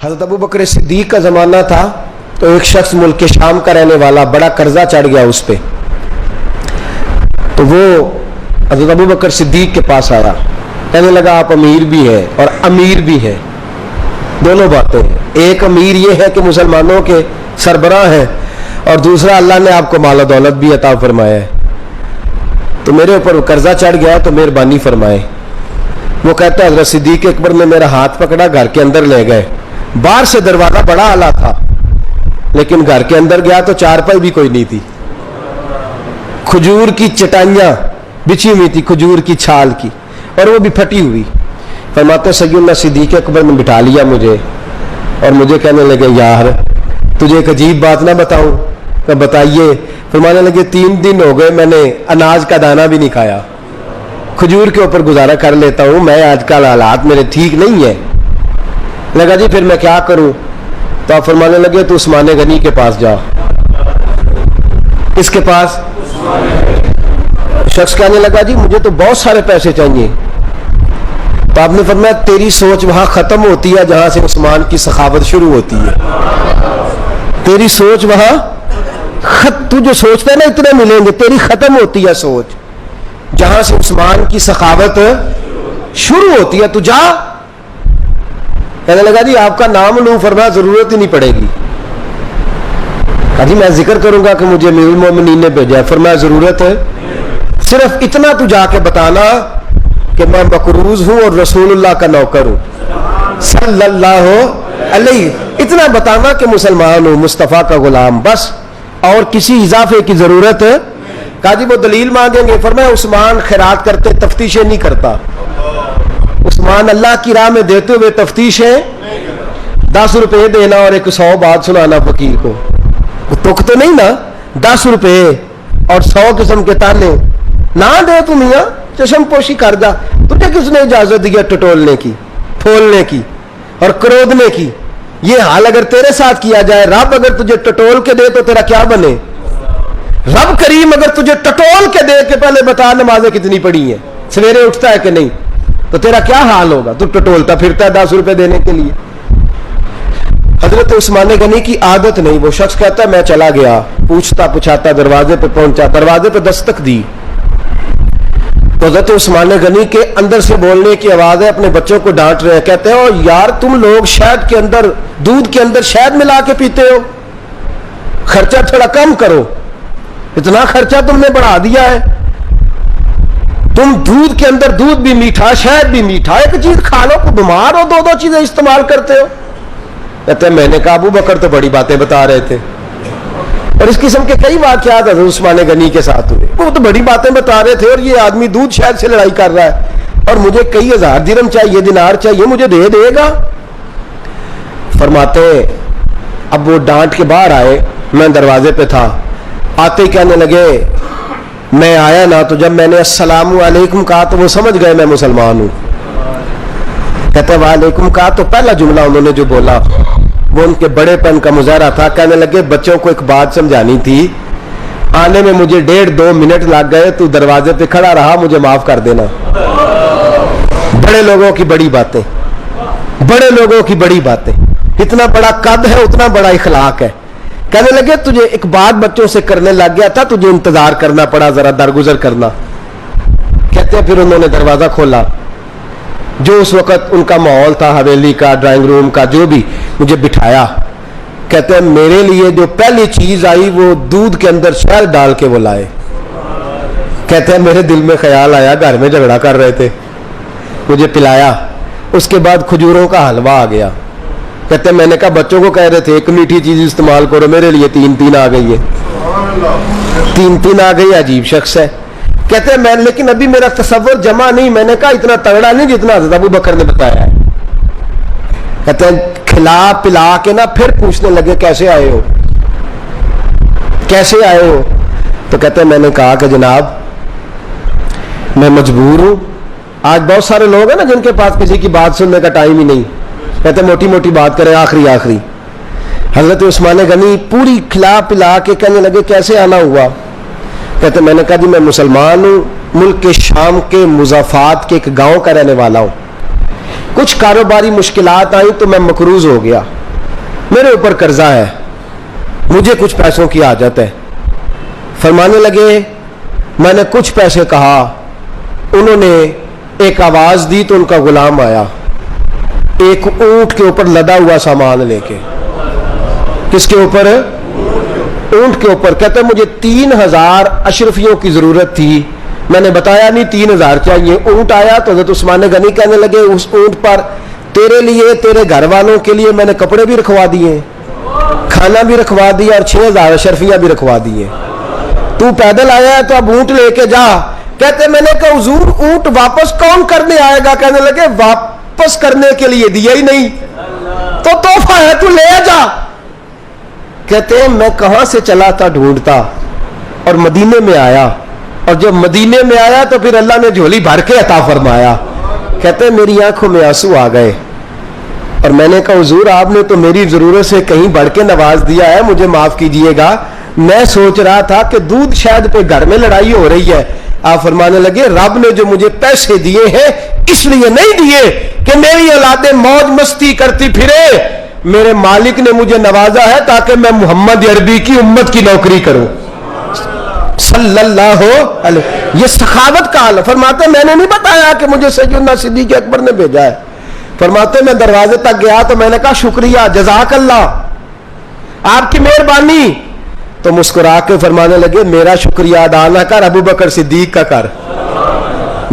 हज़रत अबू बकर सिद्दीक का ज़माना था तो एक शख्स मुल्क के शाम का रहने वाला, बड़ा कर्जा चढ़ गया उस पर, तो वो हज़रत अबू बकर सिद्दीक के पास आया, कहने लगा आप अमीर भी हैं और अमीर भी हैं, दोनों बातें हैं। एक अमीर ये है कि मुसलमानों के सरबराह हैं और दूसरा अल्लाह ने आपको माल दौलत भी अता फरमाया है, तो मेरे ऊपर कर्जा चढ़ गया तो मेहरबानी फरमाए। वो कहता है हज़रत सिद्दीक अकबर ने मेरा हाथ पकड़ा, घर के अंदर ले गए। बाहर से दरवाजा बड़ा आला था लेकिन घर के अंदर गया तो चारपाई भी कोई नहीं थी, खजूर की चटाइयां बिछी हुई थी, खजूर की छाल की, और वो भी फटी हुई। फरमाते सैयदना सिद्दीक अकबर ने बिठा लिया मुझे और मुझे कहने लगे यार तुझे एक अजीब बात ना बताऊं? तो बताइए। फरमाने लगे 3 दिन हो गए मैंने अनाज का दाना भी नहीं खाया, खजूर के ऊपर गुजारा कर लेता हूं, मैं आजकल हालात मेरे ठीक नहीं है। लगा जी फिर मैं क्या करूं? तो आप फरमाने लगे तो उस्मान गनी के पास जाओ। किसके पास? शख्स कहने लगा जी मुझे तो बहुत सारे पैसे चाहिए। तो आपने फरमाया तेरी सोच वहां खत्म होती है जहां से उस्मान की सखावत शुरू होती है। तेरी सोच वहां तू जो सोचता है ना इतने मिलेंगे, तेरी खत्म होती है सोच जहां से उस्मान की सखावत शुरू होती है। तू जा। कहने लगा जी आपका नाम लूं? फरमाया जरूरत ही नहीं पड़ेगी। कहा जी मैं जिक्र करूंगा कि मुझे अमीरुल मोमिनीन ने भेजा है। फरमाया जरूरत है, सिर्फ इतना तू जाके बताना कि मैं मकरूज हूं और रसूलुल्लाह का नौकर हूं सल्लल्लाहु अलैहि, इतना बताना कि मुसलमान हूं, मुस्तफा का गुलाम, बस, और किसी इजाफे की जरूरत है। कहा जी वो दलील मांगेंगे। फरमाया उस्मान खैरात करते तफ्तीशें नहीं करता, उस्मान अल्लाह की राह में देते हुए तफ्तीशें 10 रुपए देना और 100 बात सुनाना फकीर को, तुक तो नहीं ना? 10 रुपए और 100 किस्म के ताने ना दे तू मियां, चशम पोशी कर जा। तुझे किसने इजाजत दी टटोलने की, फोलने की और क्रोधने की? ये हाल अगर तेरे साथ किया जाए, रब अगर तुझे टटोल के दे तो तेरा क्या बने? रब करीम अगर तुझे टटोल के दे के पहले बता नमाजें कितनी पड़ी हैं, सवेरे उठता है कि नहीं, तो तेरा क्या हाल होगा? तू टटोलता फिरता है 10 रुपए देने के लिए। हजरत उस्मान गनी की आदत नहीं। वो शख्स कहता है मैं चला गया, पूछता पुछाता दरवाजे पे पहुंचा, दरवाजे पे दस्तक दी तो हजरत उस्मान गनी के अंदर से बोलने की आवाज है, अपने बच्चों को डांट रहे हैं। कहते हैं ओ यार तुम लोग शहद के अंदर, दूध के अंदर शहद मिला के पीते हो, खर्चा थोड़ा कम करो, इतना खर्चा तुमने बढ़ा दिया है। तुम दूध के अंदर दूध भी मीठा, शहद भी मीठा, एक चीज खा लो तो बीमार हो, 2-2 चीजें इस्तेमाल करते हो। कहते हैं मैंने कहा अबू बकर तो बड़ी बातें बता रहे थे, और इस किस्म के कई वाकयात हज़रत उस्मान गनी के साथ हुए। वो तो बड़ी बातें बता रहे थे और ये आदमी दूध शहद से लड़ाई कर रहा है और मुझे कई हजार दिरहम चाहिए, दिनार चाहिए, मुझे दे देगा? फरमाते अब वो डांट के बाहर आए, मैं दरवाजे पे था, आते ही कहने लगे मैं आया ना तो जब मैंने अस्सलामु अलैकुम कहा तो वो समझ गए मैं मुसलमान हूं। कहते वालेकुम कहा तो पहला जुमला उन्होंने जो बोला वो उनके बड़ेपन का मुजाहरा था। कहने लगे बच्चों को एक बात समझानी थी, आने में मुझे 1.5-2 मिनट लग गए, तू दरवाजे पे खड़ा रहा, मुझे माफ कर देना। बड़े लोगों की बड़ी बातें, बड़े लोगों की बड़ी बातें, इतना बड़ा कद है उतना बड़ा इखलाक है। कहने लगे तुझे एक बात बच्चों से करने लग गया था, तुझे इंतजार करना पड़ा, जरा दरगुजर करना। कहते हैं फिर उन्होंने दरवाजा खोला, जो उस वक्त उनका माहौल था हवेली का, ड्राइंग रूम का, जो भी, मुझे बिठाया। कहते हैं मेरे लिए जो पहली चीज आई वो दूध के अंदर शहद डाल के वो लाए। कहते हैं मेरे दिल में ख्याल आया घर में झगड़ा कर रहे थे, मुझे पिलाया, उसके बाद खजूरों का हलवा आ गया। कहते हैं मैंने कहा बच्चों को कह रहे थे एक मीठी चीज इस्तेमाल करो, मेरे लिए 3-3 आ गई है, 3-3 आ गई, अजीब शख्स है। कहते हैं मैं, लेकिन अभी मेरा तसव्वुर जमा नहीं, मैंने कहा इतना तगड़ा नहीं जितना हज़रत अबू बकर ने बताया है। कहते हैं खिला पिला के ना फिर पूछने लगे कैसे आए हो, कैसे आए हो? तो कहते हैं मैंने कहा कि जनाब मैं मजबूर हूं, आज बहुत सारे लोग हैं ना जिनके पास किसी की बात सुनने का टाइम ही नहीं। कहते मोटी मोटी बात करें, आखिरी आखिरी। हजरत उस्मान गनी पूरी खिला पिला के कहने लगे कैसे आना हुआ? कहते मैंने कहा जी मैं मुसलमान हूं, मुल्क के शाम के मुज़ाफात के एक गांव का रहने वाला हूं, कुछ कारोबारी मुश्किलात आई तो मैं मकरूज हो गया, मेरे ऊपर कर्जा है, मुझे कुछ पैसों की आदत है। फरमाने लगे, मैंने कुछ पैसे कहा, उन्होंने एक आवाज दी तो उनका गुलाम आया एक ऊंट के ऊपर लदा हुआ सामान लेके। किसके ऊपर? ऊंट के ऊपर। कहते मुझे 3000 अशरफियों की जरूरत थी, मैंने बताया नहीं 3000 चाहिए। ऊंट आया तो हज़रत उस्मान गनी कहने लगे, उस ऊंट पर तेरे लिए, तेरे घर वालों के लिए मैंने कपड़े भी रखवा दिए, खाना भी रखवा दिया और 6000 अशरफियां भी रखवा दिए। तू पैदल आया है तो अब ऊंट लेके जा। कहते मैंने कहा हुजूर ऊंट वापस कौन करने आएगा? कहने लगे वापस करने के लिए दिया ही नहीं तो तोहफा है, तू ले जा। कहते मैं कहां से चला था ढूंढता और मदीने में आया, और जब मदीने में आया तो फिर अल्लाह ने झोली भर के अता फरमाया। कहते मेरी आंखों में आंसू आ गए और मैंने कहा हुजूर आपने तो मेरी जरूरत से कहीं बढ़ के नवाज दिया है, मुझे माफ कीजिएगा। मैं सोच रहा था कि दूध शायद पे घर में लड़ाई हो रही है। आप फरमाने लगे रब ने जो मुझे पैसे दिए हैं इसलिए नहीं दिए कि मेरी औलादे मौज मस्ती करती फिरे, मेरे मालिक ने मुझे नवाजा है ताकि मैं मोहम्मद अरबी की उम्मत की नौकरी करूं सल्लल्लाहु अलैहि। ये सखावत का हाल। फरमाते मैंने नहीं बताया कि मुझे सैयदना सिद्दीक अकबर ने भेजा है। फरमाते मैं दरवाजे तक गया तो मैंने कहा शुक्रिया, जज़ाकल्लाह, आपकी मेहरबानी। तो मुस्कुरा के फरमाने लगे मेरा शुक्रिया अदा ना कर, अबू बकर सिद्दीक का कर।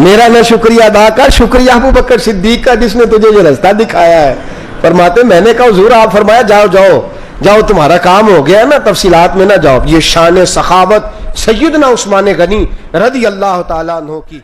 मेरा ना शुक्रिया अदा कर, शुक्रिया अबू बकर सिद्दीक का जिसने तुझे ये रास्ता दिखाया है। फरमाते मैंने कहा हुजूर आप फरमाया जाओ जाओ जाओ, तुम्हारा काम हो गया ना, तफसीलात में ना जाओ। ये शान सखावत सैयदना उस्मान गनी रज़ी अल्लाह तआला अन्हु की।